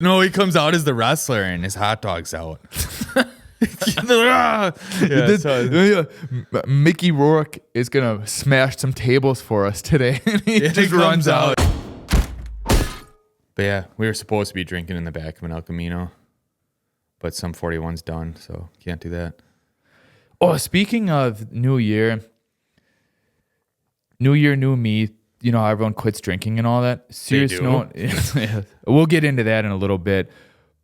No, he comes out as the wrestler and his hot dog's out. Mickey Rourke is gonna smash some tables for us today. And he just runs out. But yeah, we were supposed to be drinking in the back of an El Camino, but some 41's done, so can't do that. Oh, speaking of New Year, new me. You know how everyone quits drinking and all that. Serious note. We'll get into that in a little bit.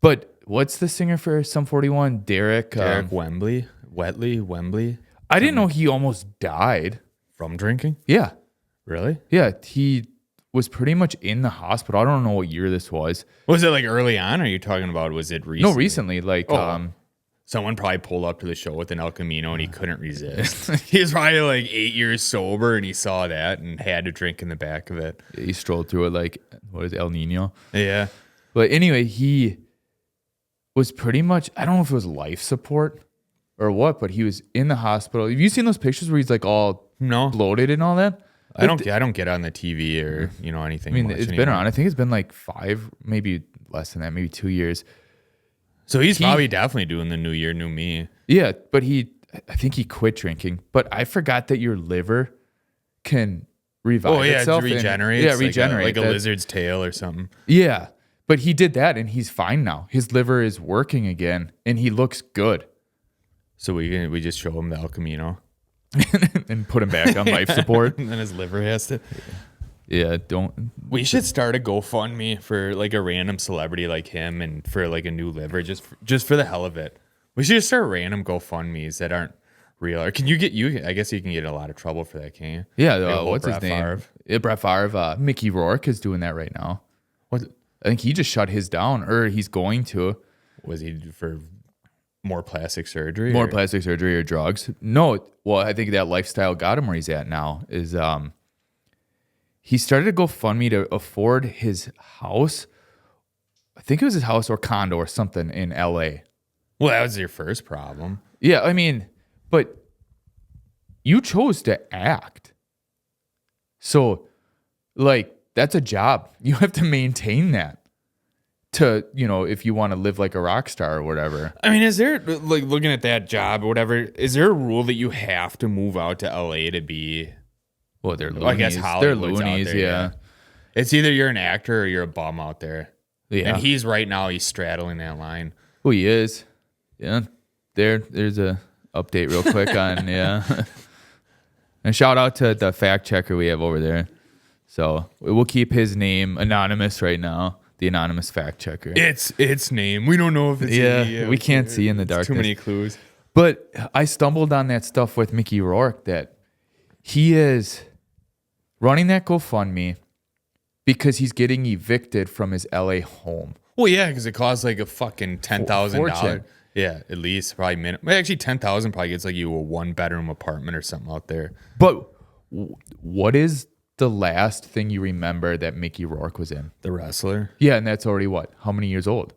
But what's the singer for Sum 41? Derek Wembley. I didn't know he almost died From drinking? Yeah. Really? Yeah, he was pretty much in the hospital. I don't know what year this was. Was it like early on, or are you talking about, was it recently? No, recently. Like, someone probably pulled up to the show with an El Camino and he couldn't resist. He was probably like 8 years sober and he saw that and had to drink in the back of it. he strolled through it like, what is it, El Nino? Yeah. But anyway, he was pretty much, I don't know if it was life support or what, but he was in the hospital. Have you seen those pictures where he's like all bloated and all that? I don't get on the TV or anything. I mean, it's been around. I think it's been like 5, maybe less than that, maybe 2 years. So he's probably definitely doing the New Year, New Me. Yeah, but I think he quit drinking. But I forgot that your liver can revive itself. It regenerates. Regenerate. Like a lizard's tail or something. Yeah, but he did that and he's fine now. His liver is working again and he looks good. So we just show him the El Camino. And put him back on life support. And then his liver has to. Yeah, don't. We should start a GoFundMe for like a random celebrity like him and for like a new liver, just for the hell of it. We should just start random GoFundMes that aren't real. Or can you get I guess you can get in a lot of trouble for that, can you? Yeah, what's his name? Favre. Yeah, Brett Favre. Mickey Rourke is doing that right now. What? I think he just shut his down, or he's going to. Was he for more plastic surgery? More plastic surgery or drugs? No. Well, I think that lifestyle got him where he's at now. Is he started a GoFundMe to afford his house. I think it was his house or condo or something in LA. Well, that was your first problem. Yeah, I mean, but you chose to act. So, like, that's a job. You have to maintain that to, if you want to live like a rock star or whatever. I mean, is there, like, looking at that job or whatever, is there a rule that you have to move out to LA to be... Well, they're loonies. I guess Hollywood's they're loonies, out there, yeah. It's either you're an actor or you're a bum out there. Yeah. And he's straddling that line. Well, he is. Yeah. There's a update real quick on, yeah. And shout out to the fact checker we have over there. So we'll keep his name anonymous right now. The anonymous fact checker. Its name. We don't know if it's we can't see in the darkness. Too many clues. But I stumbled on that stuff with Mickey Rourke that he is running that GoFundMe because he's getting evicted from his LA home. Well, yeah, because it costs like a fucking $10,000. Yeah, at least probably minimum. Well, actually, $10,000 probably gets like you a 1-bedroom apartment or something out there. But what is the last thing you remember that Mickey Rourke was in? The Wrestler. Yeah, and that's already what? How many years old?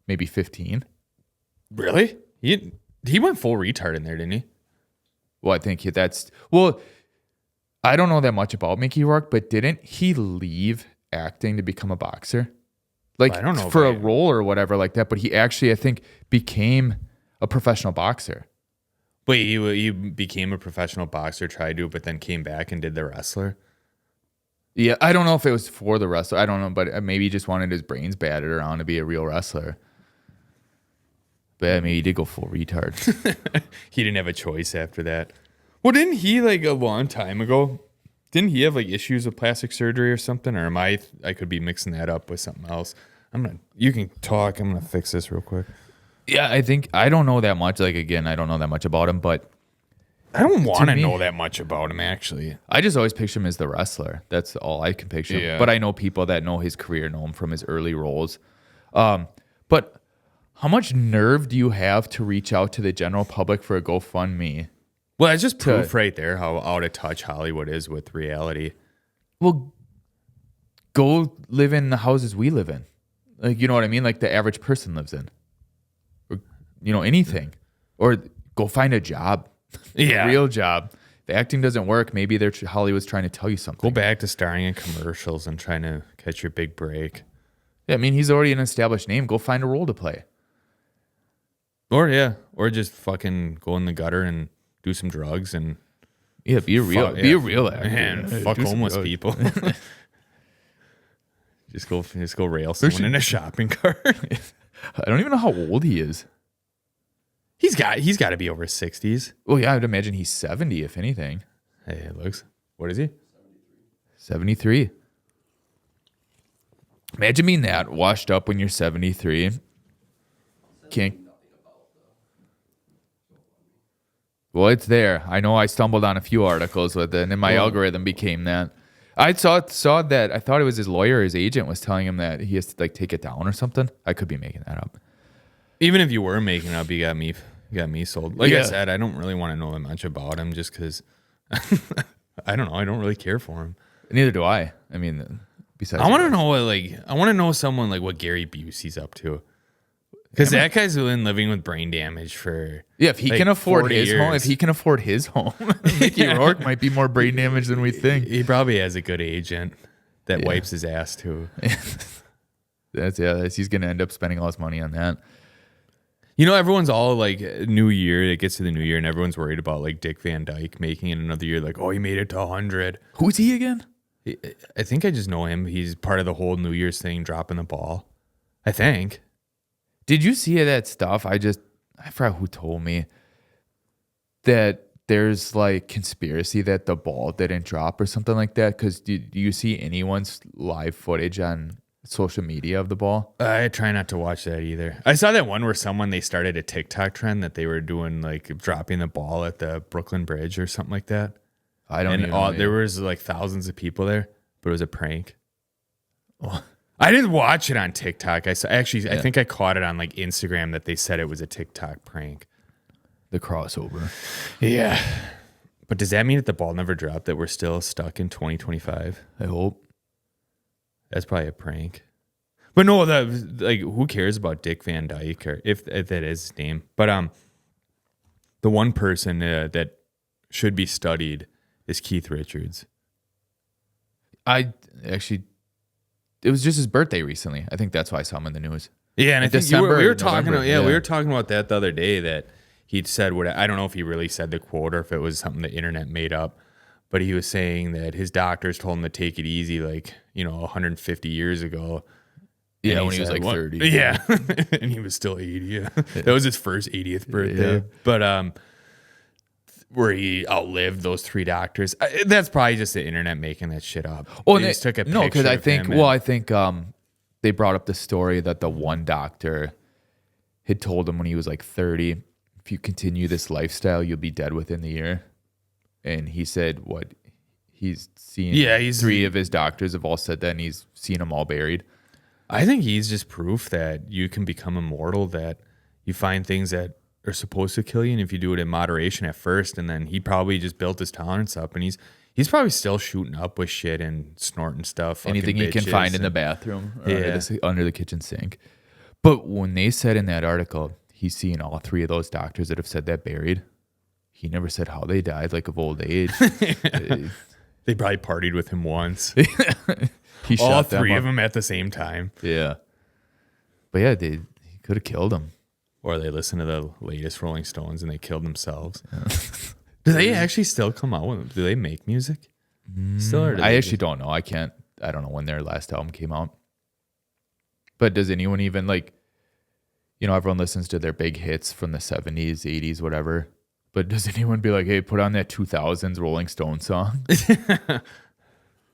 Maybe 15. Really? He went full retard in there, didn't he? Well, I think that's I don't know that much about Mickey Rourke, but didn't he leave acting to become a boxer? Like, I don't know for a role or whatever like that, but he actually, I think, became a professional boxer. But he became a professional boxer, tried to, but then came back and did The Wrestler? Yeah, I don't know if it was for The Wrestler. I don't know, but maybe he just wanted his brains battered around to be a real wrestler. But yeah, maybe he did go full retard. He didn't have a choice after that. Well, didn't he, like, a long time ago, didn't he have, like, issues with plastic surgery or something? Or I could be mixing that up with something else. You can talk. I'm going to fix this real quick. Yeah, I don't know that much. Like, again, I don't know that much about him, but I don't want to know that much about him, actually. I just always picture him as the wrestler. That's all I can picture him. Yeah. But I know people that know his career, know him from his early roles. But how much nerve do you have to reach out to the general public for a GoFundMe? Well, that's just proof right there how out of touch Hollywood is with reality. Well, go live in the houses we live in. Like, you know what I mean? Like the average person lives in. Or, anything. Or go find a job. Yeah. A real job. If acting doesn't work, maybe Hollywood's trying to tell you something. Go back to starring in commercials and trying to catch your big break. Yeah, I mean, he's already an established name. Go find a role to play. Or just fucking go in the gutter and do some drugs and be a real actor. And fuck homeless people. just go rail someone in a shopping cart. I don't even know how old he is. He's got to be over 60s. Well, yeah, I would imagine he's 70, if anything. Hey, it looks. What is he? 73. Imagine being that washed up when you're 73. Can't. Well, it's there. I know I stumbled on a few articles with it, and then my algorithm became that. I saw that. I thought it was his lawyer, his agent, was telling him that he has to like take it down or something. I could be making that up. Even if you were making it up, you got me sold. Like I said, I don't really want to know that much about him, just because I don't know. I don't really care for him. Neither do I. I mean, besides, I want to know someone like what Gary Busey's up to. Because that guy's been living with brain damage for if he can afford his home, Mickey Rourke might be more brain damaged than we think. He probably has a good agent that wipes his ass too. He's gonna end up spending all his money on that. You know, everyone's all like New Year. It gets to the New Year, and everyone's worried about like Dick Van Dyke making it another year. Like, oh, he made it to 100. Who's he again? I think I just know him. He's part of the whole New Year's thing, dropping the ball. I think. Did you see that stuff? I forgot who told me that there's like conspiracy that the ball didn't drop or something like that. Because do you see anyone's live footage on social media of the ball? I try not to watch that either. I saw that one where they started a TikTok trend that they were doing like dropping the ball at the Brooklyn Bridge or something like that. I don't know. There was like thousands of people there, but it was a prank. Oh. I didn't watch it on TikTok. I think I caught it on like Instagram that they said it was a TikTok prank. The crossover. Yeah. But does that mean that the ball never dropped, that we're still stuck in 2025? I hope. That's probably a prank. But no, who cares about Dick Van Dyke, or if that is his name? But the one person that should be studied is Keith Richards. It was just his birthday recently. I think that's why I saw him in the news. Yeah, and I think we were talking about that the other day, that he'd said I don't know if he really said the quote or if it was something the internet made up, but he was saying that his doctors told him to take it easy, 150 years ago. Yeah, when he was like 30. Yeah, and he was still 80. Yeah. That was his first 80th birthday. Yeah. But where he outlived those 3 doctors. That's probably just the internet making that shit up. Well, they just took a picture. No, because I think they brought up the story that the one doctor had told him when he was like 30, if you continue this lifestyle, you'll be dead within the year. And he said he's seen 3 of his doctors have all said that, and he's seen them all buried. I think he's just proof that you can become immortal, that you find things that are supposed to kill you, and if you do it in moderation at first, and then he probably just built his tolerance up, and he's probably still shooting up with shit and snorting stuff. Anything he can find in the bathroom or under the kitchen sink. But when they said in that article, he's seen all 3 of those doctors that have said that buried, he never said how they died, like of old age. They probably partied with him once. He all shot 3 of them at the same time. Yeah. But yeah, he could have killed him. Or they listened to the latest Rolling Stones and they killed themselves. Do they actually still come out with them? Do they make music? Still, or I actually don't know. I don't know when their last album came out. But does anyone even everyone listens to their big hits from the 70s, 80s, whatever. But does anyone be like, hey, put on that 2000s Rolling Stone song? The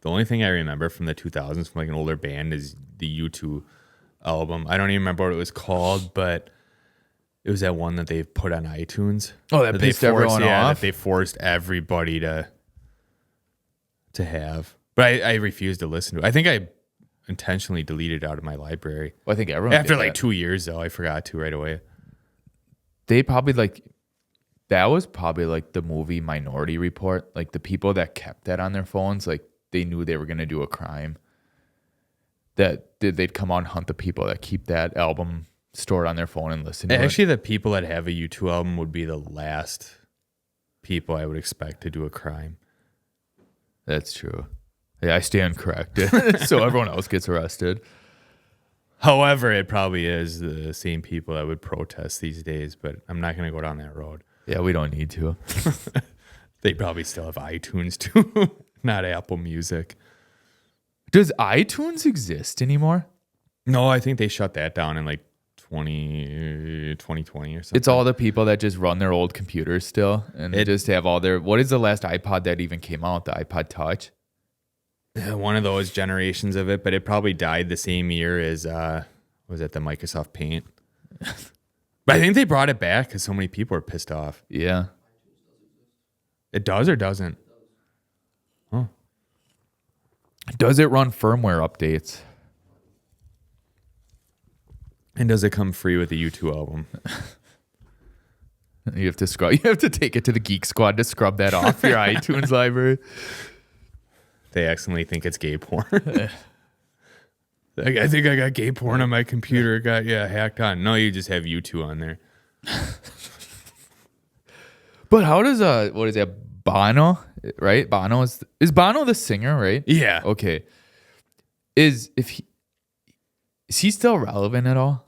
only thing I remember from the 2000s from like an older band is the U2 album. I don't even remember what it was called, but it was that one that they put on iTunes. Oh, that pissed everyone off? That they forced everybody to have. But I refused to listen to it. I think I intentionally deleted it out of my library. Well, I think everyone after like 2 years, though, I forgot to right away. They probably that was probably like the movie Minority Report. Like the people that kept that on their phones, like they knew they were going to do a crime. That they'd come out and hunt the people that keep that album stored on their phone and listen to it. Actually, the people that have a U2 album would be the last people I would expect to do a crime. That's true. Yeah, I stand corrected. So everyone else gets arrested. However, it probably is the same people that would protest these days, but I'm not going to go down that road. Yeah, we don't need to. They probably still have iTunes too, not Apple Music. Does iTunes exist anymore? No, I think they shut that down in like 2020 or something. It's all the people that just run their old computers still, and they just have all their. What is the last iPod that even came out? The iPod Touch. One of those generations of it, but it probably died the same year as was it the Microsoft Paint? But I think they brought it back because so many people are pissed off. Yeah. It does or doesn't? Oh. Does it run firmware updates? And does it come free with the U2 album? You have to scrub. You have to take it to the Geek Squad to scrub that off your iTunes library. They accidentally think it's gay porn. I think I got gay porn on my computer. Got hacked on. No, you just have U2 on there. But how does what is that? Bono, right? Bono is Bono the singer, right? Yeah. Okay. Is he still relevant at all?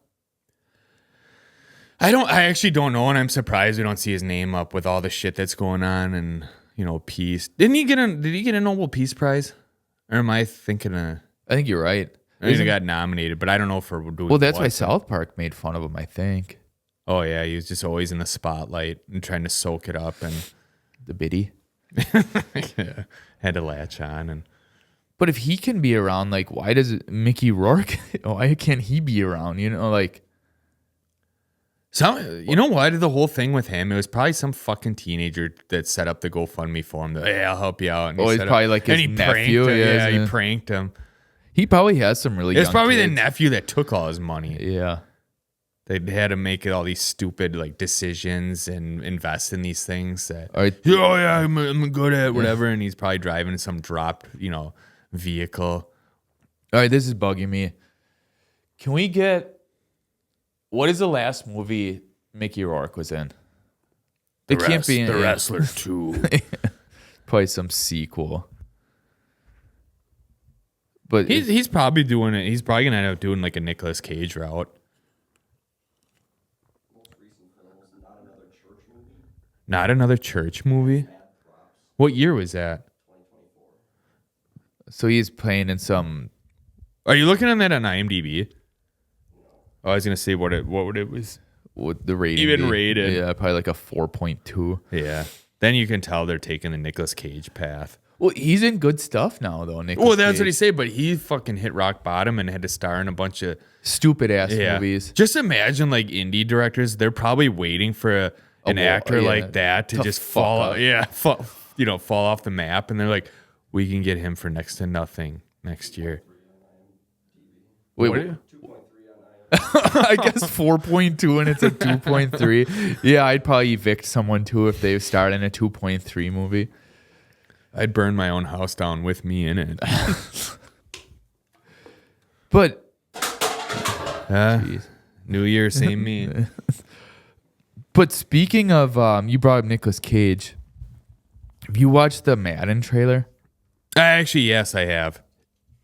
I actually don't know, and I'm surprised we don't see his name up with all the shit that's going on and peace. Did he get a Nobel Peace Prize? Or am I thinking I think you're right. I think he got nominated, but I don't know for doing. Well, that's why South Park made fun of him, I think. Oh yeah, he was just always in the spotlight and trying to soak it up, and the biddy. Yeah, had to latch on. But if he can be around, like, why does Mickey Rourke? Why can't he be around? Like. What? The whole thing with him, it was probably some fucking teenager that set up the GoFundMe for him. Hey, I'll help you out. And he's probably like his nephew. He pranked him. He probably has some really. It's probably the nephew that took all his money. Yeah, they had to make all these stupid decisions and invest in these things. That I'm good at whatever, and he's probably driving some dropped vehicle. All right, this is bugging me. Can we get? What is the last movie Mickey Rourke was in? It can't be The Wrestler 2. Probably some sequel. But he's probably doing it. He's probably gonna end up doing like a Nicolas Cage route. Most recent film was Not Another Church Movie. Not Another Church Movie? What year was that? 2024. So he's playing in some. Are you looking at that on IMDb? Oh, I was gonna say what it was. What the rating? Even rated. Yeah, probably like a 4.2. Yeah. Then you can tell they're taking the Nicolas Cage path. Well, he's in good stuff now, though. Nicolas Well, that's Cage. what he said, but he fucking hit rock bottom and had to star in a bunch of stupid ass movies. Just imagine like indie directors; they're probably waiting for an actor like that to just fall off the map, and they're like, "We can get him for next to nothing next year." Wait, what? 2.3 I guess 4.2 and it's a 2.3. Yeah, I'd probably evict someone too if they starred in a 2.3 movie. I'd burn my own house down with me in it. But New Year, same me. But speaking of, you brought up Nicolas Cage. Have you watched the Madden trailer? Yes, I have.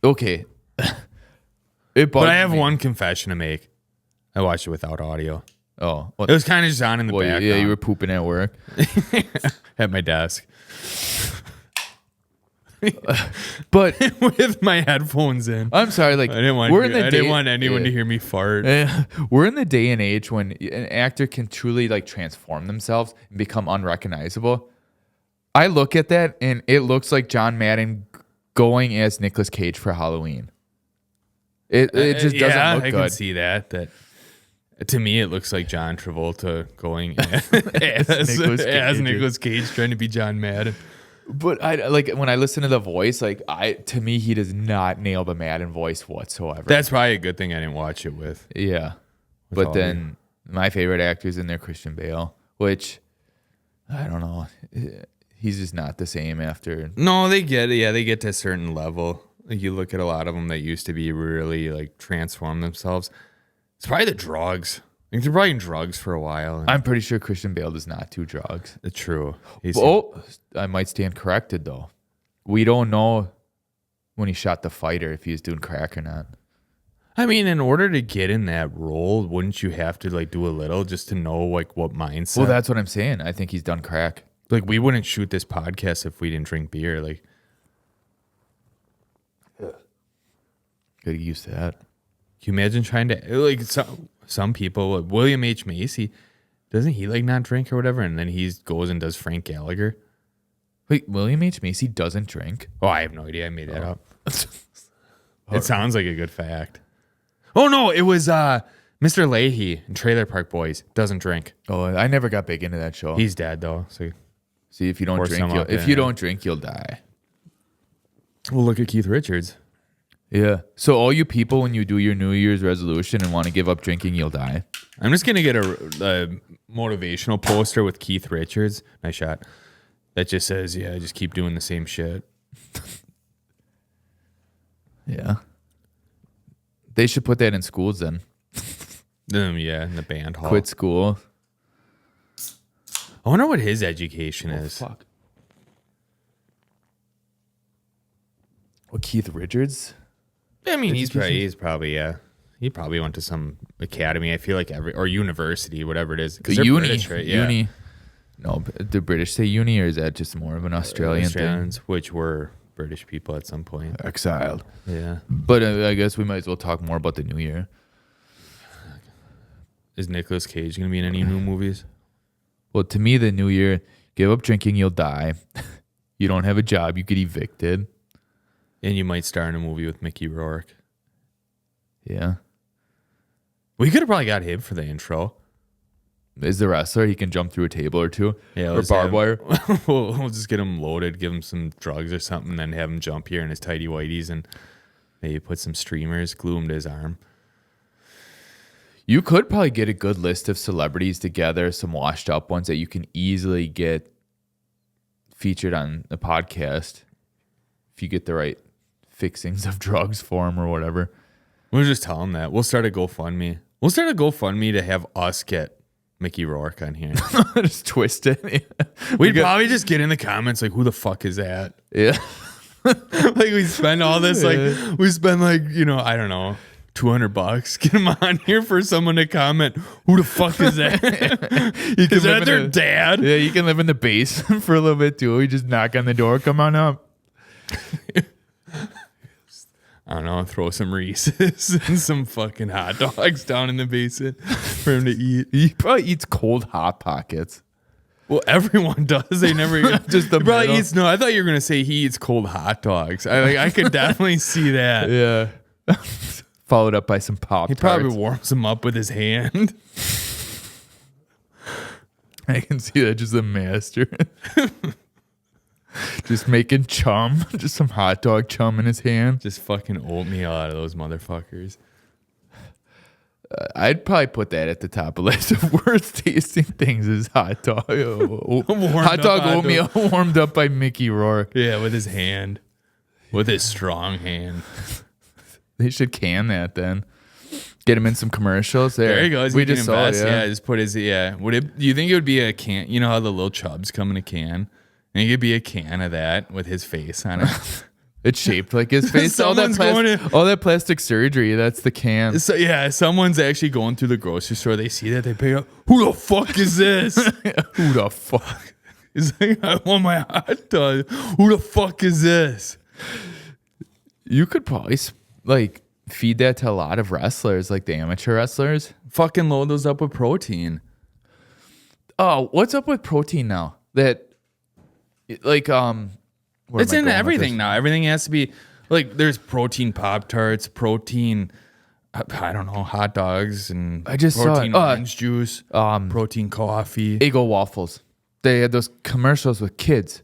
Okay. But I have one confession to make. I watched it without audio. Oh. It was kind of just on in the background. Yeah, you were pooping at work. At my desk. But with my headphones in. I'm sorry, like I didn't want anyone to hear me fart. We're in the day and age when an actor can truly like transform themselves and become unrecognizable. I look at that and it looks like John Madden going as Nicolas Cage for Halloween. It just doesn't look good. I can see that. To me, it looks like John Travolta going as Nicolas Cage trying to be John Madden. But I like when I listen to the voice, to me he does not nail the Madden voice whatsoever. That's probably a good thing I didn't watch it with. Yeah. But then my favorite actor's in there, Christian Bale, which I don't know. He's just not the same after. No, they get it. Yeah, they get to a certain level. Like you look at a lot of them that used to be really like transform themselves. It's probably the drugs. I think they're probably in drugs for a while. I'm pretty sure Christian Bale does not do drugs. True. I might stand corrected though. We don't know when he shot the fighter if he was doing crack or not. I mean, in order to get in that role, wouldn't you have to like do a little just to know like what mindset? Well, that's what I'm saying. I think he's done crack. Like we wouldn't shoot this podcast if we didn't drink beer. Like, gotta get used to that. can you imagine trying to like some people? Like William H. Macy, doesn't he like not drink or whatever? And then he goes and does Frank Gallagher. Wait, William H. Macy doesn't drink? Oh, I have no idea. I made that up. It sounds like a good fact. Oh no, it was Mr. Leahy in Trailer Park Boys. Doesn't drink. Oh, I never got big into that show. He's dead though. So see, if you don't drink, you'll die. Well, look at Keith Richards. Yeah. So all you people, when you do your New Year's resolution and want to give up drinking, you'll die. I'm just gonna get a motivational poster with Keith Richards. Nice shot. That just says, "Yeah, just keep doing the same shit." Yeah. They should put that in schools then. Yeah, in the band hall. Quit school. I wonder what his education is. Fuck. Well, Keith Richards? I mean, he's probably yeah. He probably went to some academy. I feel like or university, whatever it is. Because they're uni, British, right? Yeah. Uni. No, the British say uni, or is that just more of an Australian Australians, which were British people at some point. Exiled. Yeah. But I guess we might as well talk more about the new year. Is Nicolas Cage going to be in any new movies? Well, to me, the new year, give up drinking, you'll die. You don't have a job, you get evicted. And you might star in a movie with Mickey Rourke. Yeah. We could have probably got him for the intro. Is the wrestler, he can jump through a table or two. Yeah, or barbed wire. We'll just get him loaded, give him some drugs or something, then have him jump here in his tighty whities and maybe put some streamers, glue him to his arm. You could probably get a good list of celebrities together, some washed up ones that you can easily get featured on the podcast if you get the right fixings of drugs for them or whatever. We'll just tell him that. We'll start a GoFundMe. We'll start a GoFundMe to have us get Mickey Rourke on here. Just twist it. We'd probably just get in the comments like, who the fuck is that? Yeah. Like we spend all this, like we spend like, I don't know, $200. Get him on here for someone to comment, who the fuck is that? Is that their dad? Yeah, you can live in the basement for a little bit too. You just knock on the door, come on up. I don't know, throw some Reese's and some fucking hot dogs down in the basement for him to eat. He probably eats cold Hot Pockets. Well, everyone does. They never just the he probably middle. eats. No, I thought you were gonna say he eats cold hot dogs. I could definitely see that. Yeah. Followed up by some Pop-Tarts. He probably warms them up with his hand. I can see that, just a master. Just making chum. Just some hot dog chum in his hand. Just fucking oatmeal out of those motherfuckers. I'd probably put that at the top of the list of worst tasting things is hot dog. Hot dog oatmeal warmed up by Mickey Rourke. Yeah, with his hand. With his strong hand. They should can that then. Get him in some commercials. There he goes. We just saw it. Yeah, just put his, yeah. Do you think it would be a can? You know how the little chubs come in a can? I think it'd be a can of that with his face on it. It's shaped like his face. all that plastic surgery, that's the can. So yeah, someone's actually going through the grocery store. They see that, they pick up, who the fuck is this? Who the fuck? He's like, I want my hot dog. Who the fuck is this? You could probably feed that to a lot of wrestlers, like the amateur wrestlers. Fucking load those up with protein. Oh, what's up with protein now? It's in everything now. Everything has to be like, there's protein Pop-Tarts, protein, I don't know, hot dogs, and I just protein saw orange juice, protein coffee. Eggo waffles. They had those commercials with kids.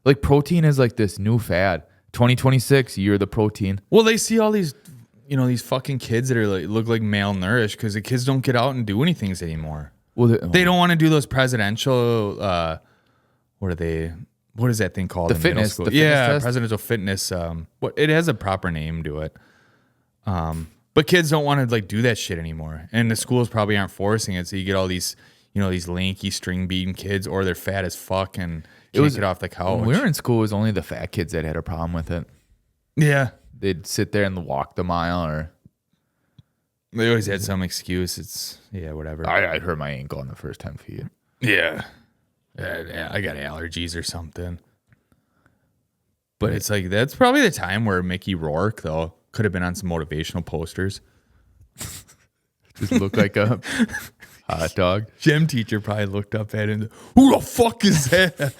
Like, protein is like this new fad. 2026, year of the protein. Well, they see all these, these fucking kids that are look like malnourished because the kids don't get out and do anything anymore. Well, they don't want to do those presidential, what is that thing called? The fitness. The yeah, fitness presidential fitness. It has a proper name to it. But kids don't want to do that shit anymore, and the schools probably aren't forcing it. So you get all these, these lanky string beating kids, or they're fat as fuck and can't get off the couch. When we were in school, it was only the fat kids that had a problem with it. Yeah, they'd sit there and walk the mile, or They always had some excuse. It's whatever. I hurt my ankle on the first 10 feet. Yeah. I got allergies or something. But it's like, that's probably the time where Mickey Rourke, though, could have been on some motivational posters. Just look like a hot dog. Gym teacher probably looked up at him. Who the fuck is that?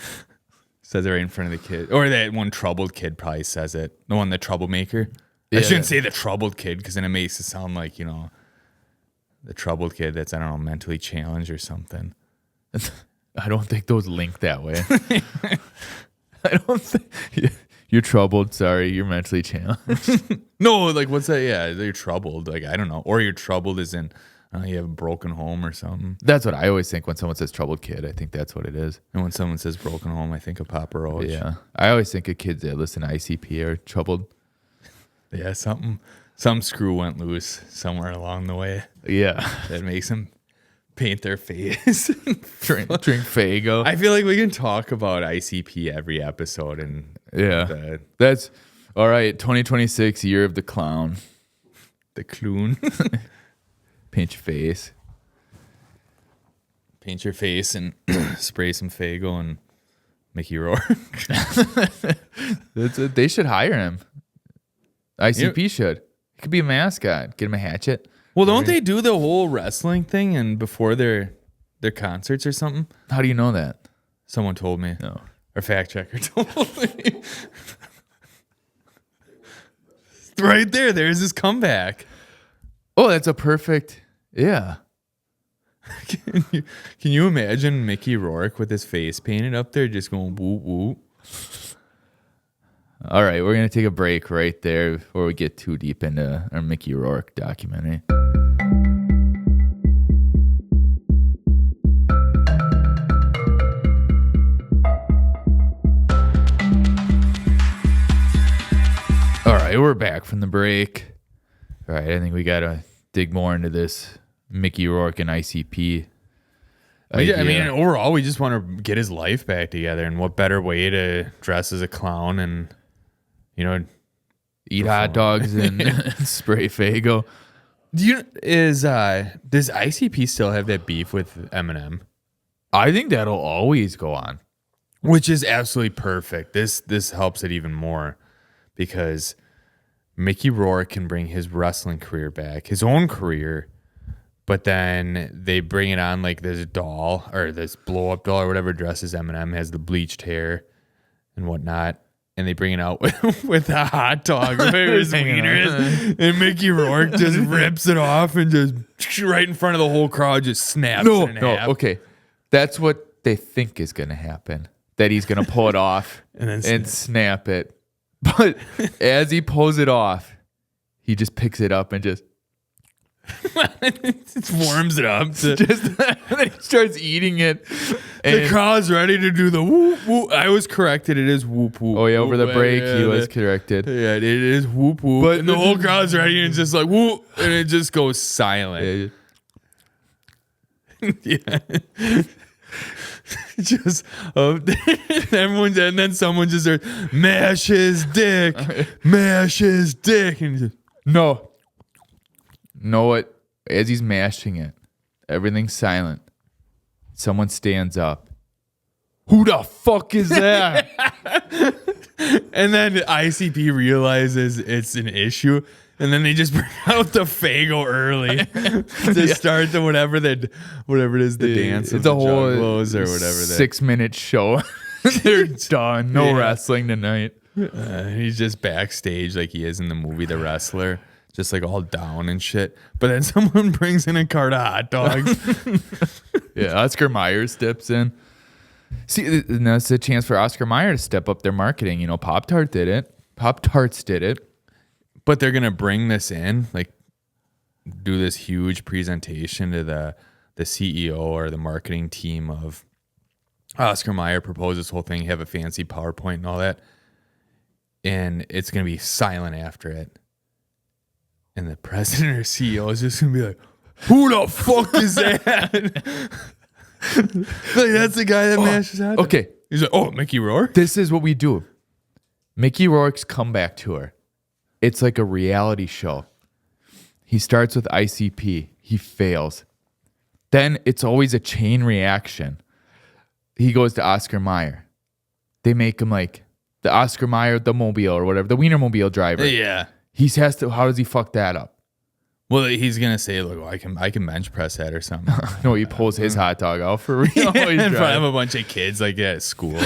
Says it right in front of the kid. Or that one troubled kid probably says it. The one, the troublemaker. I shouldn't say the troubled kid because then it makes it sound like, the troubled kid that's, I don't know, mentally challenged or something. I don't think those link that way. I don't think you're troubled. Sorry, you're mentally challenged. No, like what's that? Yeah, you're troubled. Like, I don't know. Or you're troubled as in you have a broken home or something. That's what I always think when someone says troubled kid. I think that's what it is. And when someone says broken home, I think of Papa Roach. Yeah. I always think of kids that listen to ICP are troubled. Yeah, some screw went loose somewhere along the way. Yeah. That makes them paint their face. drink Faygo. I feel like we can talk about ICP every episode. And that's all right. 2026, year of the clown. The clown. Paint your face. Paint your face and spray some Faygo and Mickey Rourke. That's it. They should hire him. ICP should. He could be a mascot. Get him a hatchet. Well, don't they do the whole wrestling thing and before their concerts or something? How do you know that? Someone told me. No. Our fact checker told me. Right there. There's his comeback. Oh, that's a perfect. Yeah. Can you imagine Mickey Rourke with his face painted up there just going woo woo? All right, we're going to take a break right there before we get too deep into our Mickey Rourke documentary. All right, we're back from the break. All right, I think we got to dig more into this Mickey Rourke and ICP. I mean, overall, we just want to get his life back together. And what better way to dress as a clown and, eat hot dogs and spray Faygo. Does ICP still have that beef with Eminem? I think that'll always go on. Which is absolutely perfect. This helps it even more because Mickey Rourke can bring his wrestling career back, his own career, but then they bring it on like this doll or this blow-up doll or whatever dresses Eminem, has the bleached hair and whatnot, and they bring it out with a hot dog where his wiener is, and Mickey Rourke just rips it off and just right in front of the whole crowd just snaps it in half. Okay. That's what they think is going to happen, that he's going to pull it off and snap it. But as he pulls it off, he just picks it up and just it warms it up. And then he starts eating it. The crowd's ready to do the whoop whoop. I was corrected. It is whoop whoop. Oh yeah, over the break he was corrected. Yeah, it is whoop whoop. But the whole crowd's ready and it's just like whoop, and it just goes silent. Yeah. Just everyone, and then someone just starts mash his dick, and just, no. Know what? As he's mashing it, everything's silent. Someone stands up. Who the fuck is that? And then ICP realizes it's an issue, and then they just bring out the Faygo early to start the whatever it is, the dance. It's a whole juggalos or whatever. 6-minute show. They're done. No wrestling tonight. He's just backstage like he is in the movie The Wrestler. Just like all down and shit. But then someone brings in a cart of hot dogs. Yeah, Oscar Mayer steps in. See, and that's a chance for Oscar Mayer to step up their marketing. Pop-Tarts did it. But they're going to bring this in, like do this huge presentation to the CEO or the marketing team of Oscar Mayer, propose this whole thing, have a fancy PowerPoint and all that. And it's going to be silent after it. And the president or CEO is just going to be like, who the fuck is that? Like, that's the guy that mashes hot dogs. Okay. He's like, oh, Mickey Rourke? This is what we do. Mickey Rourke's comeback tour. It's like a reality show. He starts with ICP. He fails. Then it's always a chain reaction. He goes to Oscar Mayer. They make him like the Oscar Mayer, the mobile or whatever, the Wienermobile driver. Yeah. He has to. How does he fuck that up? Well, he's gonna say, "Look, I can bench press that or something." No, he pulls his hot dog out for real. In front of a bunch of kids like at school.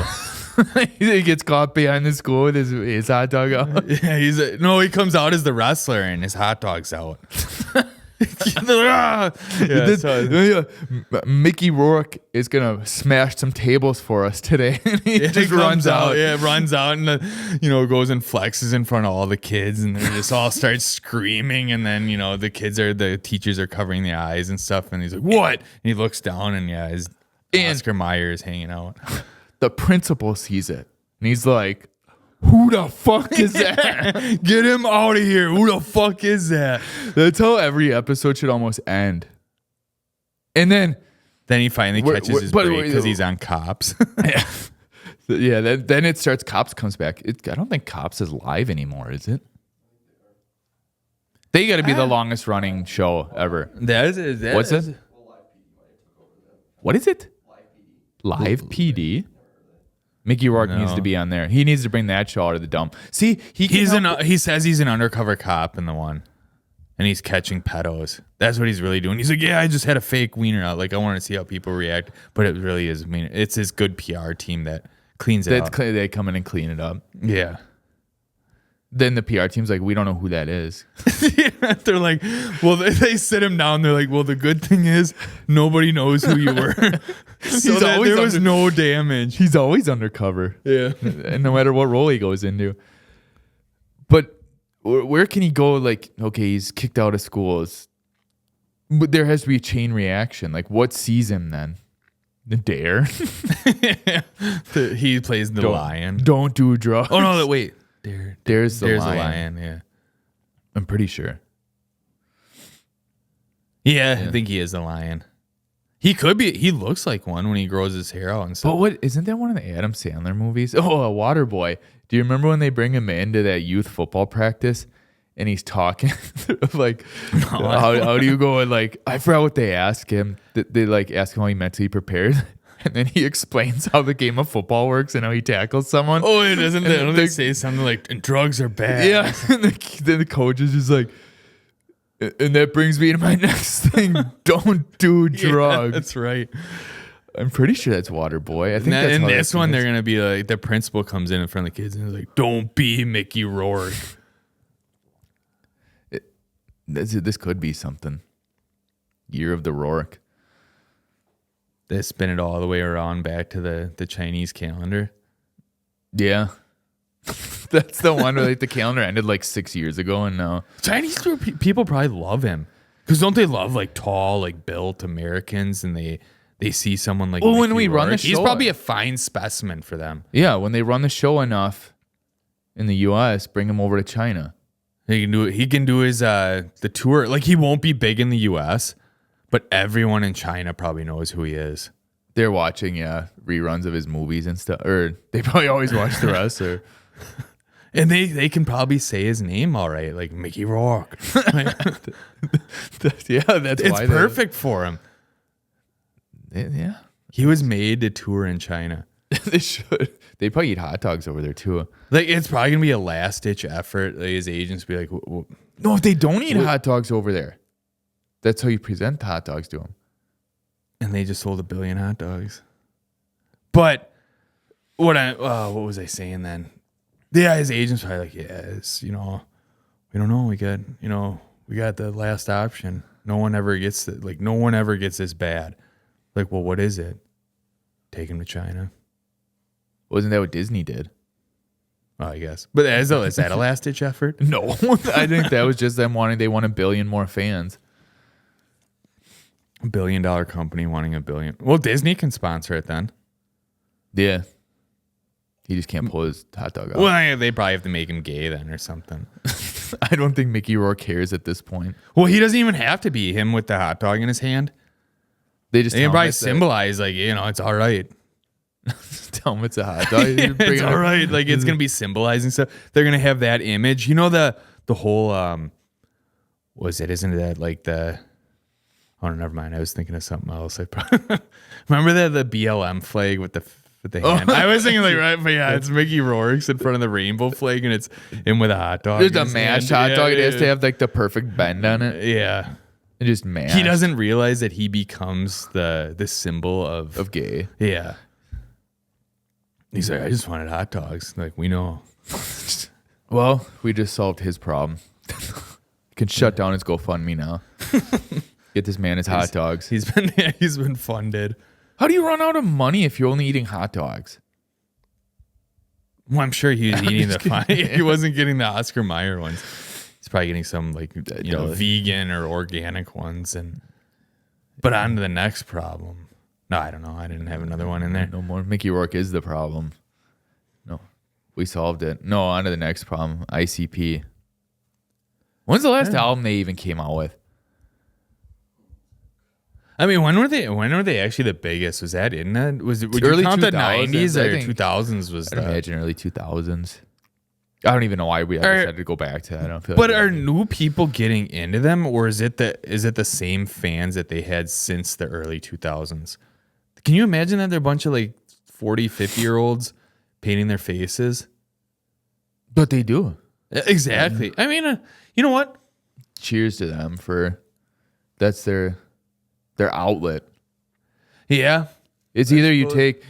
He gets caught behind the school with his hot dog out. Yeah, he comes out as the wrestler and his hot dog's out. Mickey Rourke is gonna smash some tables for us today. And he just runs out. Yeah, runs out and goes and flexes in front of all the kids, and they just all start screaming. And then the teachers are covering the eyes and stuff, and he's like, "What?" And he looks down, and Oscar Mayer is hanging out. The principal sees it, and he's like, "Who the fuck is that? Get him out of here! Who the fuck is that?" That's how every episode should almost end. And then he finally catches his break because he's on Cops. Yeah. Then it starts. Cops comes back. I don't think Cops is live anymore, is it? They got to be the longest running show ever. What's it? What is it? Live PD. Mickey Rourke needs to be on there. He needs to bring that show out of the dump. See, he says he's an undercover cop in the one, and he's catching pedos. That's what he's really doing. He's like, "Yeah, I just had a fake wiener out. Like, I want to see how people react." But it really is. I mean, it's his good PR team that cleans it up. They come in and clean it up. Yeah. Then the PR team's like, "We don't know who that is." They're like, well, they sit him down. They're like, "Well, the good thing is nobody knows who you were." So there was no damage. He's always undercover. Yeah. And no matter what role he goes into. But where can he go? Like, okay, he's kicked out of schools. But there has to be a chain reaction. Like, what sees him then? The Dare? He plays the lion. Don't do drugs. Oh, no, wait. There's the lion. Yeah. I'm pretty sure. Yeah, I think he is the lion. He could be. He looks like one when he grows his hair out and stuff. But isn't that one of the Adam Sandler movies? Oh, a water boy. Do you remember when they bring him into that youth football practice and he's talking like, how do you go? And like, I forgot what they ask him. They like ask him how he mentally prepared. And then he explains how the game of football works and how he tackles someone. Oh, it doesn't. They say something like, "And drugs are bad." Yeah. And then the coach is just like, "And that brings me to my next thing. Don't do drugs." Yeah, that's right. I'm pretty sure that's Waterboy. I think that's in how this one, they're going to be like, the principal comes in front of the kids and is like, "Don't be Mickey Rourke." This could be something. Year of the Rourke. They spin it all the way around back to the Chinese calendar. Yeah. That's the one where like the calendar ended like 6 years ago, and now Chinese people probably love him because don't they love like tall, like built Americans, and they see someone like when Mickey we run the Rourke, show, he's probably a fine specimen for them. Yeah, when they run the show enough in the U.S., bring him over to China. He can do it. He can do his the tour. Like, he won't be big in the U.S., but everyone in China probably knows who he is. They're watching reruns of his movies and stuff, or they probably always watch the rest, or. And they can probably say his name all right, like Mickey Rourke. Yeah, that's it's why perfect for him. Yeah, he was made to tour in China. They should. They probably eat hot dogs over there too. Like, it's probably gonna be a last ditch effort. Like, his agents be like, "No, if they don't eat hot dogs over there, that's how you present the hot dogs to them." And they just sold 1 billion hot dogs. But what was I saying then? Yeah, his agent's probably like, "Yes, we don't know. We got the last option. No one ever gets this bad." Like, well, what is it? Take him to China. Wasn't that what Disney did? Oh, I guess. But is that a last ditch effort? No, I think that was just them they want 1 billion more fans. $1 billion company wanting 1 billion. Well, Disney can sponsor it then. Yeah. He just can't pull his hot dog out. Well, they probably have to make him gay then or something. I don't think Mickey Rourke cares at this point. Well, he doesn't even have to be him with the hot dog in his hand. They can probably symbolize, like, it's all right. Tell him it's a hot dog. It's all right. Like, it's going to be symbolizing stuff. They're going to have that image. The whole, was it? Isn't that like the? Oh, never mind. I was thinking of something else. Remember the BLM flag with the hand. I was thinking like right, but yeah, it's Mickey Rourke's in front of the rainbow flag, and it's him with a hot dog. There's a mashed hot dog. It has to have like the perfect bend on it. Yeah, it just mashed. He doesn't realize that he becomes the symbol of gay. Yeah. He's like, I just wanted hot dogs. Like, we know. Well, we just solved his problem. Can shut down his GoFundMe now. Get this man his hot dogs. He's been funded. How do you run out of money if you're only eating hot dogs? Well, I'm sure he was eating he wasn't getting the Oscar Mayer ones. He's probably getting some like vegan or organic ones. But on to the next problem. No, I don't know. I didn't have another one in there. No more. Mickey Rourke is the problem. No, we solved it. No, on to the next problem. ICP. When's the last album they even came out with? I mean, when were they actually the biggest? Was that in that? Was it? Would early you count the 2000s, 90s I or think. 2000s? Was I'd imagine early 2000s. I don't even know why we decided to go back to that. I don't feel. But like are new people getting into them, or is it the same fans that they had since the early 2000s? Can you imagine that they're a bunch of like 40, 50-year-olds painting their faces? But they do. Exactly. I mean, you know what? Cheers to them for that's their outlet. Yeah. It's either you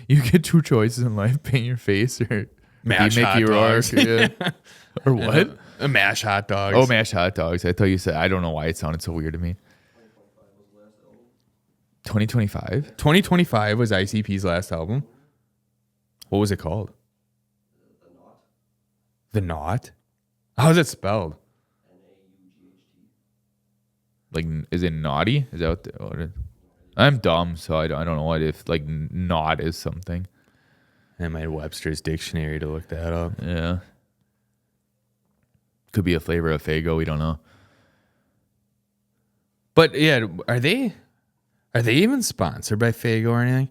get two choices in life: paint your face or mash Mickey Rourke. Yeah. Or what? Mash hot dogs. Oh, mash hot dogs. I thought you said. I don't know why it sounded so weird to me. 2025. 2025 was ICP's last album. What was it called? The Knot. How's it spelled? Like, is it naughty? Is that what it is? I'm dumb, so I don't know what if like knot is something. I might Webster's dictionary to look that up. Yeah. Could be a flavor of Faygo. We don't know. But yeah, are they even sponsored by Faygo or anything?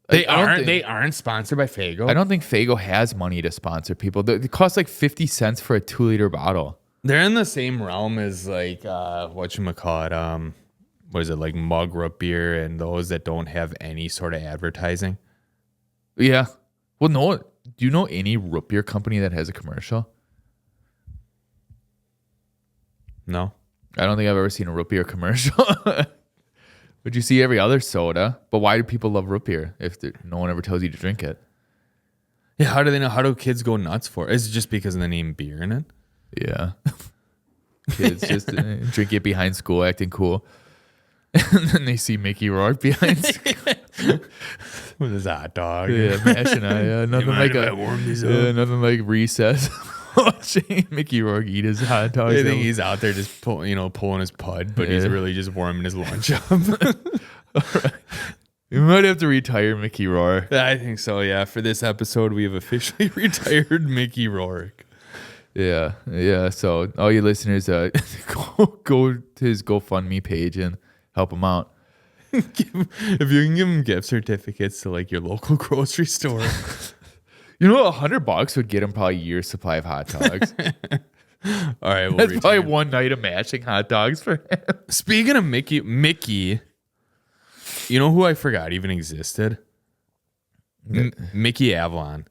They aren't sponsored by Faygo. I don't think Faygo has money to sponsor people. It costs like 50 cents for a 2-liter bottle. They're in the same realm as like whatchamacallit, what is it, like mug root beer and those that don't have any sort of advertising. Yeah. Well, no. Do you know any root beer company that has a commercial? No. I don't think I've ever seen a root beer commercial. But you see every other soda. But why do people love root beer if no one ever tells you to drink it? Yeah, how do they know? How do kids go nuts for it? Is it just because of the name beer in it? Yeah. Kids just drink it behind school, acting cool. And then they see Mickey Rourke behind school. With his hot dog. Yeah, mashing nothing like recess. Watching Mickey Rourke eat his hot dogs. I think he's out there just pulling his pud, but he's really just warming his lunch up. All right. We might have to retire Mickey Rourke. I think so, yeah. For this episode, we have officially retired Mickey Rourke. Yeah. So all you listeners, go to his GoFundMe page and help him out. If you can give him gift certificates to like your local grocery store. $100 would get him probably a year's supply of hot dogs. All right, that's probably one night of mashing hot dogs for him. Speaking of Mickey, you know who I forgot even existed? Mickey Avalon.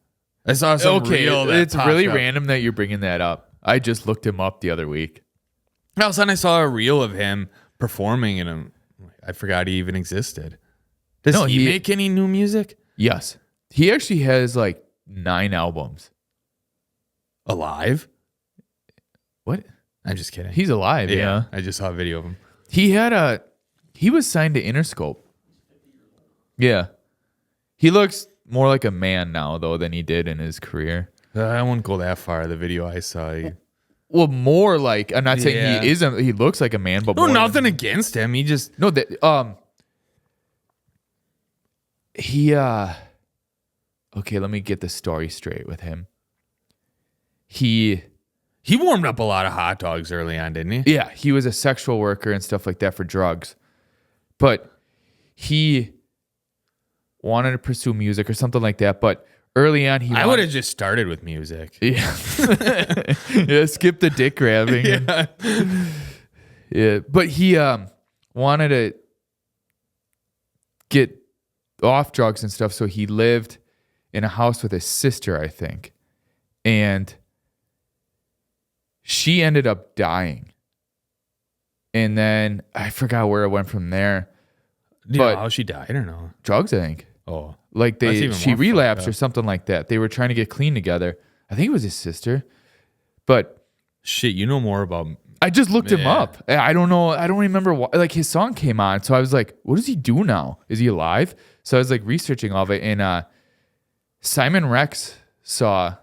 I saw some reel that it's really up. random that you're bringing that up. I just looked him up the other week. All of a sudden, I saw a reel of him performing, and I forgot he even existed. Does he make any new music? Yes. He actually has like 9 albums. Alive? What? I'm just kidding. He's alive, yeah. I just saw a video of him. He was signed to Interscope. Yeah. He looks more like a man now, though, than he did in his career. I won't go that far. The video I saw. Well, more like, I'm not saying he isn't, he looks like a man, but more nothing against him. He just. No, okay, let me get the story straight with him. He warmed up a lot of hot dogs early on, didn't he? Yeah, he was a sexual worker and stuff like that for drugs. But he wanted to pursue music or something like that. But early on, I would have just started with music. Yeah. Yeah, skip the dick grabbing. Yeah. Yeah. But he wanted to get off drugs and stuff, so he lived in a house with his sister, I think. And she ended up dying. And then I forgot where it went from there. Do you know how she died or no? Drugs, I think. Oh. Like she more relapsed fucked or up. something like that. They were trying to get clean together. I think it was his sister. But Shit, you know more about... I just looked him Yeah. up. I don't know. I don't remember why. Like his song came on. So I was like, what does he do now? Is he alive? So I was like researching all of it. And Simon Rex saw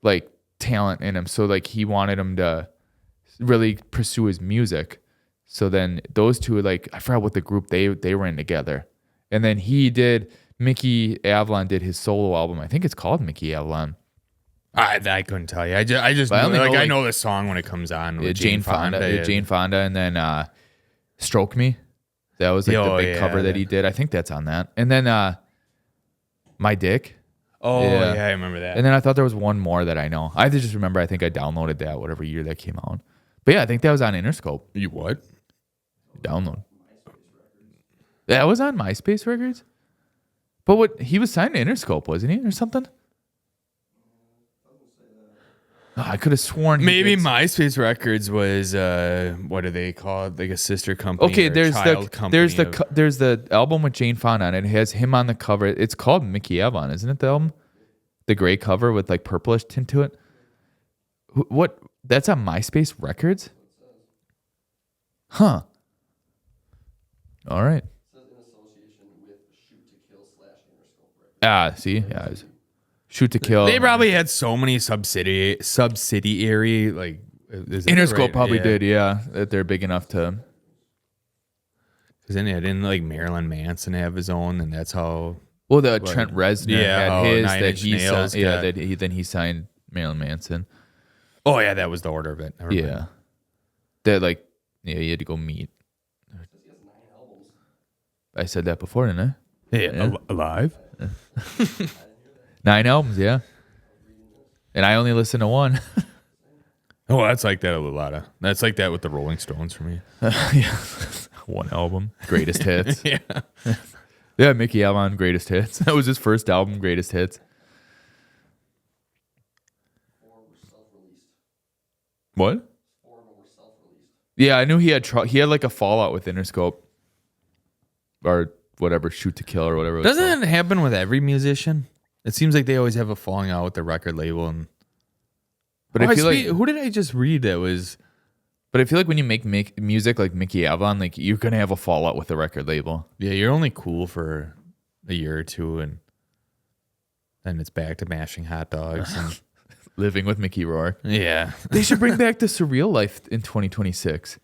like talent in him. So like he wanted him to really pursue his music. So then those two, like, I forgot what the group they were in together. And then Mickey Avalon did his solo album. I think it's called Mickey Avalon. I couldn't tell you. I just But I knew, only like, know, I like, know the song when it comes on with Jane Fonda. Jane Fonda, and then Stroke Me. That was like the big cover that he did. I think that's on that. And then My Dick. Oh, Yeah. yeah, I remember that. And then I thought there was one more that I know. I just remember I think I downloaded that whatever year that came out. But yeah, I think that was on Interscope. You what? Download. That was on MySpace Records? But what he was signed to Interscope, wasn't he? Or something? Oh, I could have sworn Maybe did. MySpace Records was what do they call it? Like a sister company. Okay, or there's child the company there's the album with Jane Fonda on it. It has him on the cover. It's called Mickey Avalon, isn't it? The album, the gray cover with like purplish tint to it. What? That's on MySpace Records? Huh. All right. It says in association with Shoot to Kill / Interscope Records. See, yeah, it was Shoot to Kill. They probably had so many subsidiary like is that Interscope right? probably Yeah. did, yeah. That they're big enough to. Because then didn't like Marilyn Manson have his own, and that's how. Well, the Trent Reznor had his Nine that Inch he Nails signed. Yeah, got- that he signed Marilyn Manson. Oh yeah, that was the order of it. Never mind. Yeah, that like he had to go meet. It says he has 9 albums. I said that before, didn't I? Yeah, alive. 9 albums, yeah. And I only listened to one. Oh, that's like that with a lot of. That's like that with the Rolling Stones for me. Yeah, one album, greatest hits. Yeah. Yeah, Mickey Avalon, greatest hits. That was his first album, greatest hits. 4 were self-released. What? 4 of them were self-released. Yeah, I knew he had like a fallout with Interscope or whatever, Shoot to Kill or whatever. It was called. Doesn't it happen with every musician? It seems like they always have a falling out with the record label. And But I feel like who did I just read that was? But I feel like when you make music like Mickey Avalon, like you're gonna have a fallout with the record label. Yeah, you're only cool for a year or two, and then it's back to mashing hot dogs. And, Living with Mickey Rourke. yeah, They should bring back the Surreal Life in 2026.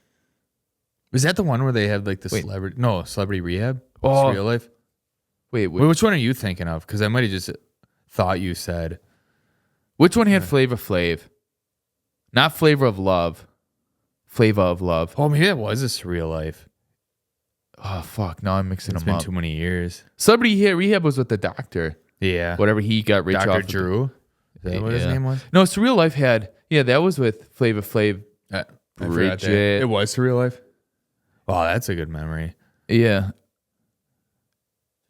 was that the one where they had like the Wait. celebrity rehab? Oh. Surreal Life. Wait, Wait, which one are you thinking of? Because I might have just thought you said. which one had Flava Flav? Not Flavor of Love. Flava of Love. Oh, maybe that was a Surreal Life. Oh fuck! Now I'm mixing It's them been up. too many years. Celebrity Rehab was with the doctor. Yeah, Whatever he got rich Dr. off. of Drew. Is that what his Yeah. name was? No, Surreal Life had. Yeah, that was with Flava Flav. I forgot that. Bridget. It was Surreal Life. Oh, that's a good memory. Yeah.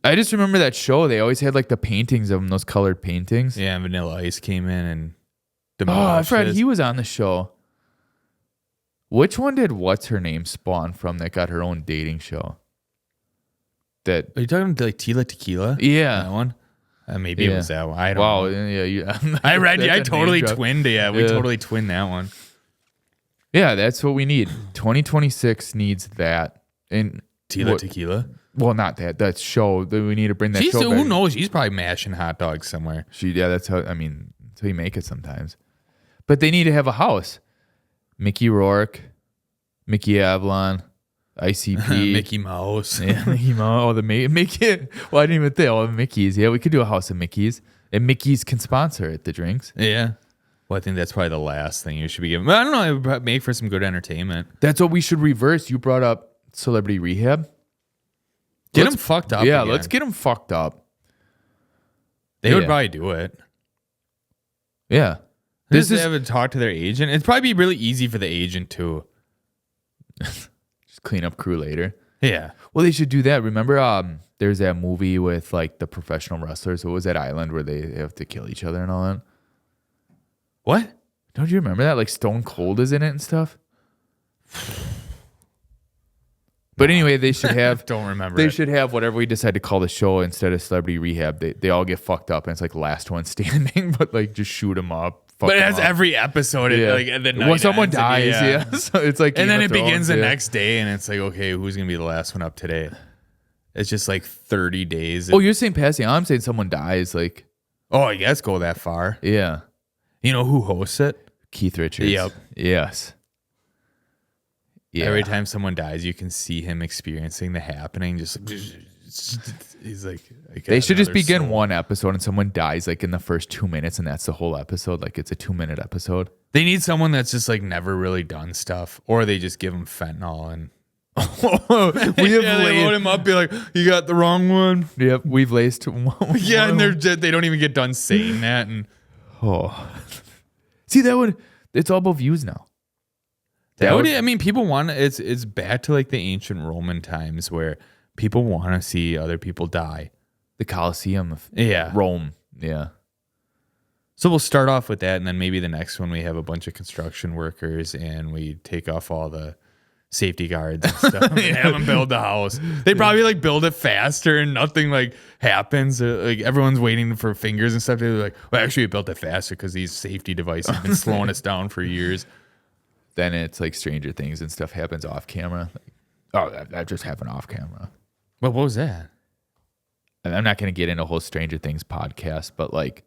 I just remember that show. They always had like the paintings of them, those colored paintings. Yeah, Vanilla Ice came in and Oh, I demolished forgot his- he was on the show. Which one did what's her name spawn from that got her own dating show? That Are you talking like Tila Tequila? That yeah. one? Maybe it Yeah. was that one. I don't Wow. know. Yeah. I read. That's I a name totally drop. twinned. Yeah, we Yeah. totally twinned that one. Yeah, that's what we need. 2026 needs that. And Tila what- Tequila. well, not that. That show. That we need to bring that She's show who back. knows? She's probably mashing hot dogs somewhere. Yeah, that's how. I mean, that's how you make it sometimes. But they need to have a house. Mickey Rourke, Mickey Avalon, ICP, Mickey Mouse. Yeah, Mickey Mouse. Oh, the Mickey. Well, I didn't even think. Oh, the Mickeys. Yeah, we could do a house of Mickeys, and Mickeys can sponsor it. The drinks. Yeah. Well, I think that's probably the last thing you should be giving. But I don't know. It would probably make for some good entertainment. That's what we should reverse. You brought up Celebrity Rehab. Get Let's- them fucked up. Yeah, again. let's get them fucked up. They would probably do it. Yeah. This is have a talk to their agent. It'd probably be really easy for the agent too. Just clean up crew later. Yeah. Well, they should do that. Remember, there's that movie with like the professional wrestlers. What was that island where they have to kill each other and all that? What? Don't you remember that? Like Stone Cold is in it and stuff. But anyway, they should have. Don't remember. They should have whatever we decide to call the show instead of Celebrity Rehab. They all get fucked up and it's like last one standing, but like just shoot them up. But it has every episode. Yeah. Like the night when someone ends, dies, so it's like, and then it begins the next day, and it's like, okay, who's gonna be the last one up today? It's just like 30 days. Oh, you're saying passing on? I'm saying someone dies. Like, oh, I guess go that far. Yeah. You know who hosts it? Keith Richards. Yep. Yes. Yeah. Every time someone dies, you can see him experiencing the happening. Just like, he's like they should just begin one episode and someone dies like in the first 2 minutes, and that's the whole episode. Like it's a 2-minute episode. They need someone that's just like never really done stuff, or they just give him fentanyl and we have they load him up, be like, you got the wrong one. Yep, we've laced one. Yeah, and they don't even get done saying that. And see, that would, it's all about views now. That would, I mean, people want, it's back to like the ancient Roman times where people want to see other people die. The Colosseum of Yeah. Rome. Yeah. So we'll start off with that, and then maybe the next one we have a bunch of construction workers and we take off all the safety guards and stuff and have them build the house. They probably like build it faster and nothing like happens. Like everyone's waiting for fingers and stuff. They're like, well, actually we built it faster because these safety devices have been slowing us down for years. Then it's like Stranger Things and stuff happens off camera. Like, oh, that just happened off camera. Well, what was that? And I'm not going to get into a whole Stranger Things podcast, but like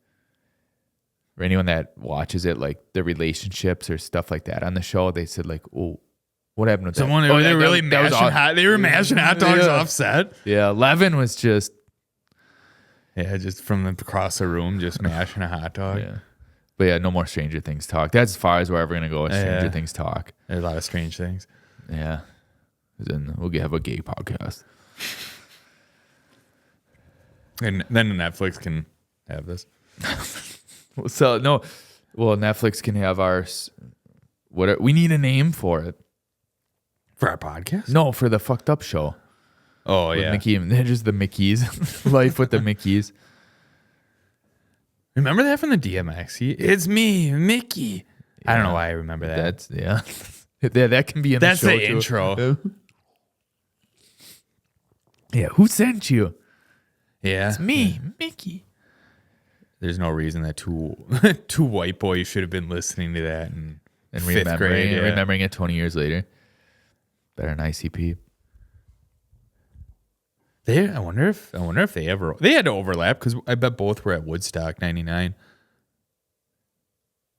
for anyone that watches it, like the relationships or stuff like that on the show, they said like, oh, what happened with someone? that? They were really mashing hot. They were mashing hot dogs off set. Yeah, Levin was just just from across the room, just mashing a hot dog. Yeah. But yeah, no more Stranger Things talk. That's as far as we're ever going to go with Stranger Things talk. There's a lot of strange things. Yeah. Then we'll have a gay podcast. And then Netflix can have this. So, no. Well, Netflix can have our... we need a name for it. For our podcast? No, for the fucked up show. Oh, with yeah. Mickey, they're just the Mickeys. Life with the Mickeys. Remember that from the DMX? It's me, Mickey. Yeah. I don't know why I remember that. That can be in the show. That's the too. intro. Yeah, who sent you? Yeah. It's me, Mickey. There's no reason that two white boys should have been listening to that in fifth remembering, grade. Remembering it 20 years later. Better than ICP. I wonder if they had to overlap, because I bet both were at Woodstock 99.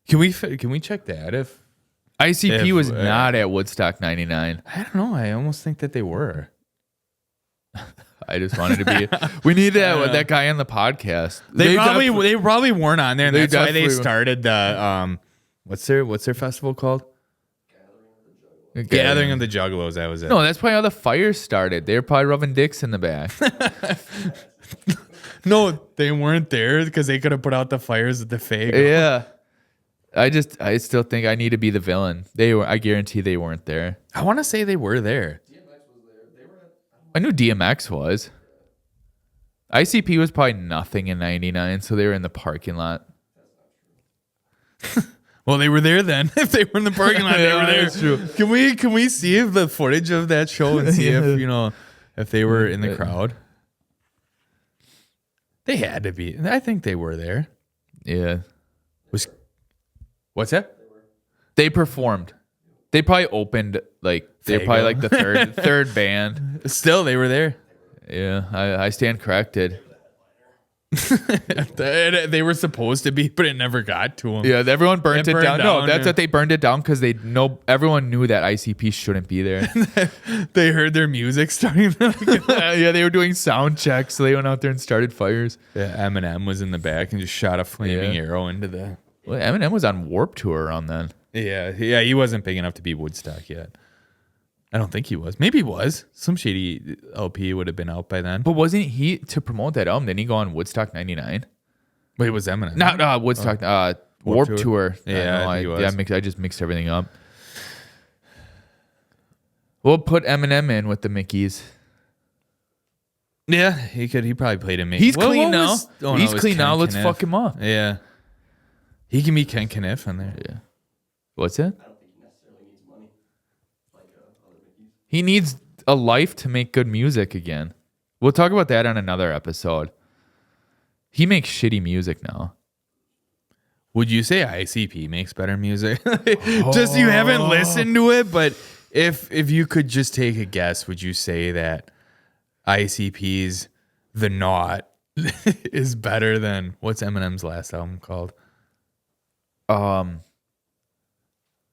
Can we check that if ICP was not at Woodstock 99? I don't know. I almost think that they were. I just wanted to be. We need that guy on the podcast. They probably weren't on there, and that's why they started the what's their festival called? Gathering of the Juggalos. That was it. No, that's probably how the fire started. They were probably rubbing dicks in the back. No, they weren't there because they could have put out the fires at the Fago. Yeah. I still think I need to be the villain. I guarantee they weren't there. I want to say they were there. DMX was there. They were at. I knew DMX was. ICP was probably nothing in 99, so they were in the parking lot. That's not true. Well, they were there then. If they were in the parking lot, they were there. That's true. Can we see if the footage of that show and see if they were in the crowd? They had to be. I think they were there. Yeah. What's that? They performed. They probably opened they're probably like the third band. Still, they were there. Yeah, I stand corrected. They were supposed to be, but it never got to them. Yeah, everyone burnt it down. No, that's yeah. what they burned it down because everyone knew that ICP shouldn't be there. They heard their music starting. Yeah, they were doing sound checks, so they went out there and started fires. Yeah, Eminem was in the back and just shot a flaming arrow into the. Well, Eminem was on Warped Tour around then. Yeah, he wasn't big enough to be Woodstock yet. I don't think he was. Maybe he was. Some shady LP would have been out by then. But wasn't he, to promote that album, didn't he go on Woodstock 99? Wait, was Eminem? Not Woodstock. Warped Tour. Yeah, I think it was. I just mixed everything up. We'll put Eminem in with the Mickeys. Yeah, he could. He probably played him. He's clean now. He's clean now. Let's fuck him up. Yeah, he can be Ken Kniff on there. Yeah. What's that? I don't think he necessarily needs money like other Mickeys. He needs a life to make good music again. We'll talk about that on another episode. He makes shitty music now. Would you say ICP makes better music? Just you haven't listened to it, but if you could just take a guess, would you say that ICP's The Knot is better than what's Eminem's last album called?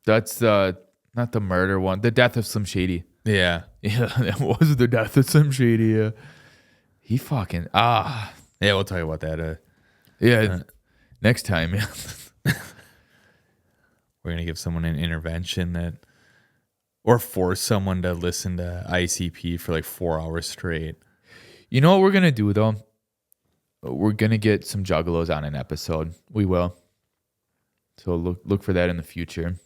That's not the murder one. The Death of Slim Shady. Yeah. Yeah, that was The Death of Slim Shady. Yeah. He fucking Yeah, we'll talk about that. Next time. Yeah. We're gonna give someone an intervention or force someone to listen to ICP for like 4 hours straight. You know what we're gonna do though? We're gonna get some juggalos on an episode. We will. So look for that in the future.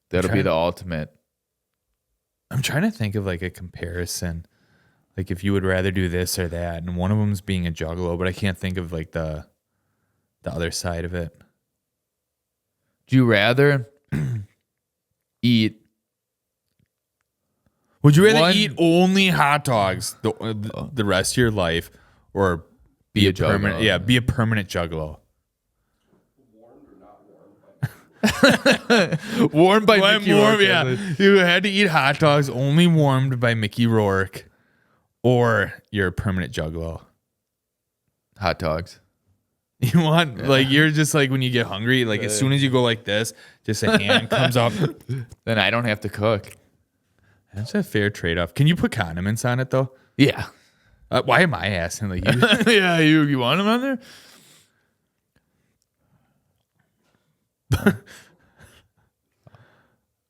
That'll be the ultimate. I'm trying to think of like a comparison. Like if you would rather do this or that, and one of them's being a juggalo, but I can't think of like the other side of it. Do you rather eat? Would you rather eat only hot dogs the rest of your life, or be a permanent? juggalo. Yeah, be a permanent juggalo. Warmed or not warmed? Warmed by Mickey Rourke. Yeah, you had to eat hot dogs only warmed by Mickey Rourke, or you're a permanent juggalo. Hot dogs. You want like you're just like when you get hungry, like as soon as you go like this, just a hand comes up. Then I don't have to cook. That's a fair trade-off. Can you put condiments on it though? Yeah. Why am I asking? Like, you? Yeah, you want them on there?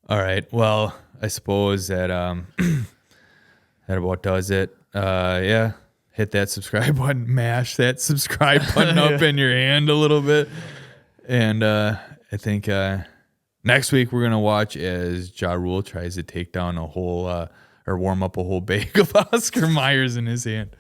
All right. Well, I suppose that that about does it. Yeah. Hit that subscribe button, mash that subscribe button up in your hand a little bit. And I think next week we're gonna watch as Ja Rule tries to take down a whole or warm up a whole bag of Oscar Mayers in his hand.